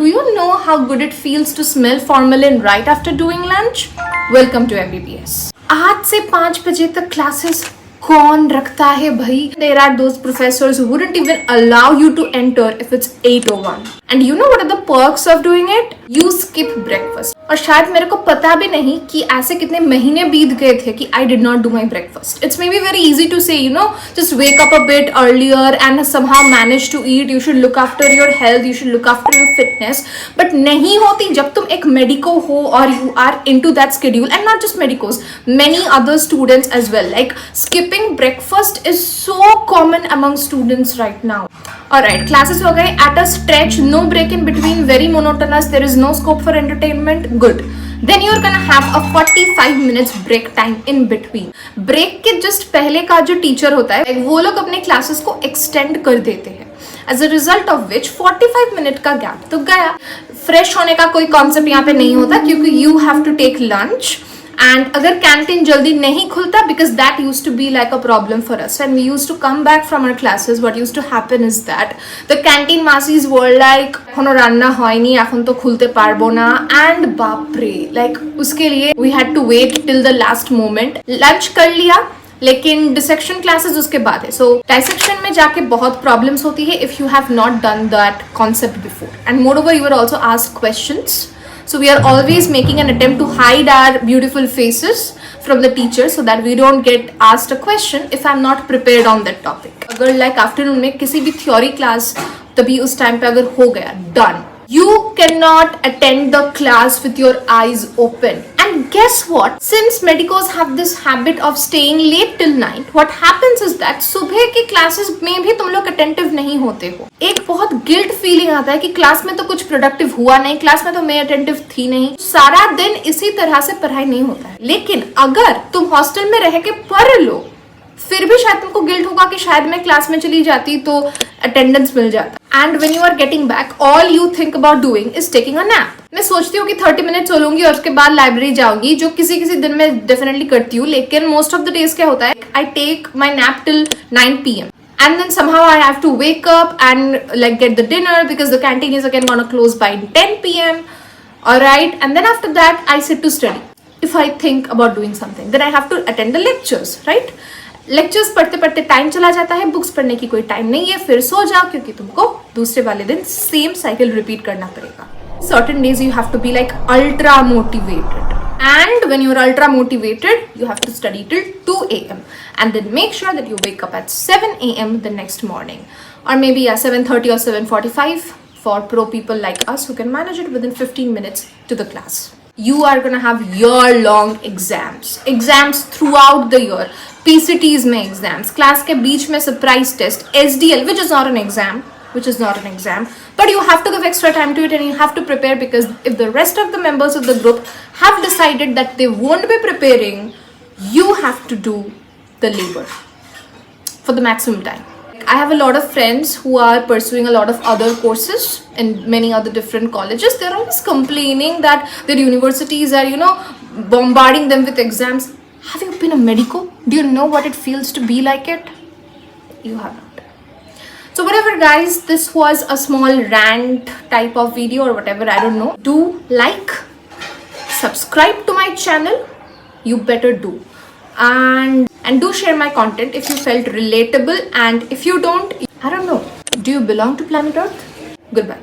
do you know how good it feels to smell formalin right after doing lunch? Welcome to MBBS. आज से 5 बजे तक classes कौन रखता है भाई? There are those professors who wouldn't even allow you to enter if it's 8:01. And you know what are the perks of doing it? You skip breakfast. और शायद मेरे को पता भी नहीं कि ऐसे कितने महीने बीत गए थे कि I did not do my breakfast. It's maybe very easy to say, you know, just wake up a bit earlier and somehow manage to eat. You should look after your health. You should look after your fitness. But नहीं होती जब तुम एक medico हो और you are into that schedule, and not just medicos, many other students as well. Like skipping breakfast is so common among students right now. Alright, classes हो गए at a stretch, no break in between, very monotonous, there is no scope for entertainment, good. Then you're gonna have a 45 minutes break time in between. Break के just पहले का जो teacher होता है वो लोग अपने classes को extend कर देते हैं. As a result of which 45 minute का gap तो गया. Fresh होने का कोई concept यहाँ पे नहीं होता क्योंकि you have to take lunch. And अगर कैंटीन जल्दी नहीं खुलता, because that used to be like a problem for us when we used to come back from our classes. What used to happen is that the canteen masses were like এখনো রান্না হয়নি, এখন তো খুলতে পারবো না, and বাপরে like उसके लिए we had to wait till the last moment. lunch कर लिया लेकिन डिसेक्शन क्लासेस उसके बाद है. सो डिसेक्शन में जाके बहुत प्रॉब्लम्स होती है if you have not done that concept before. And moreover you were also asked questions. So we are always making an attempt to hide our beautiful faces from the teacher so that we don't get asked a question if I'm not prepared on that topic. अगर like afternoon में किसी भी theory class तभी उस time पे अगर हो गया done. You cannot attend the class with your eyes open. And guess what? Since medicos have this habit of staying late till night, what happens is that सुबह की classes में भी तुम लोग attentive नहीं होते हो. एक बहुत guilt feeling आता है कि क्लास में तो कुछ productive हुआ नहीं, क्लास में तो मैं attentive थी नहीं, सारा दिन इसी तरह से पढ़ाई नहीं होता है. लेकिन अगर तुम हॉस्टल में रह के पढ़ लो फिर भी शायद तुमको गिल्ट होगा कि शायद मैं क्लास में चली जाती तो अटेंडेंस मिल जाता. And when you are getting back all you think about doing is taking a nap. मैं सोचती हूँ कि 30 मिनट सोलूंगी और उसके बाद लाइब्रेरी जाऊंगी, जो किसी किसी दिन में डेफिनेटली करती हूँ, लेकिन मोस्ट ऑफ द डेज क्या होता है I take my nap till 9 PM. And then somehow I have to wake up and like get the dinner because the canteen is again gonna close by 10 PM. Alright, and then after that I sit to study. If I think about doing something, then I have to attend the lectures, right? Lectures पढ़ते पढ़ते time चला जाता है, books पढ़ने की कोई time नहीं है, फिर सो जाओ क्योंकि तुमको दूसरे वाले दिन सेम साइकिल रिपीट करना पड़ेगा. Certain days you have to be like ultra motivated, and when you're ultra motivated you have to study till 2 AM and then make sure that you wake up at 7 AM the next morning, or maybe 7:30 or 7:45 for pro people like us who can manage it within 15 minutes to the class. You are gonna have year-long exams throughout the year. PCTs में exams, class के बीच में surprise test, SDL which is not an exam, but you have to give extra time to it and you have to prepare, because if the rest of the members of the group have decided that they won't be preparing, you have to do the labor for the maximum time. I have a lot of friends who are pursuing a lot of other courses in many other different colleges. They're always complaining that their universities are, you know, bombarding them with exams. Have you been a medico? Do you know what it feels to be like it? You haven't. So whatever guys, this was a small rant type of video or whatever, I don't know. Do like, subscribe to my channel. You better do. And do share my content if you felt relatable, and if you don't, I don't know, do you belong to planet Earth? Goodbye.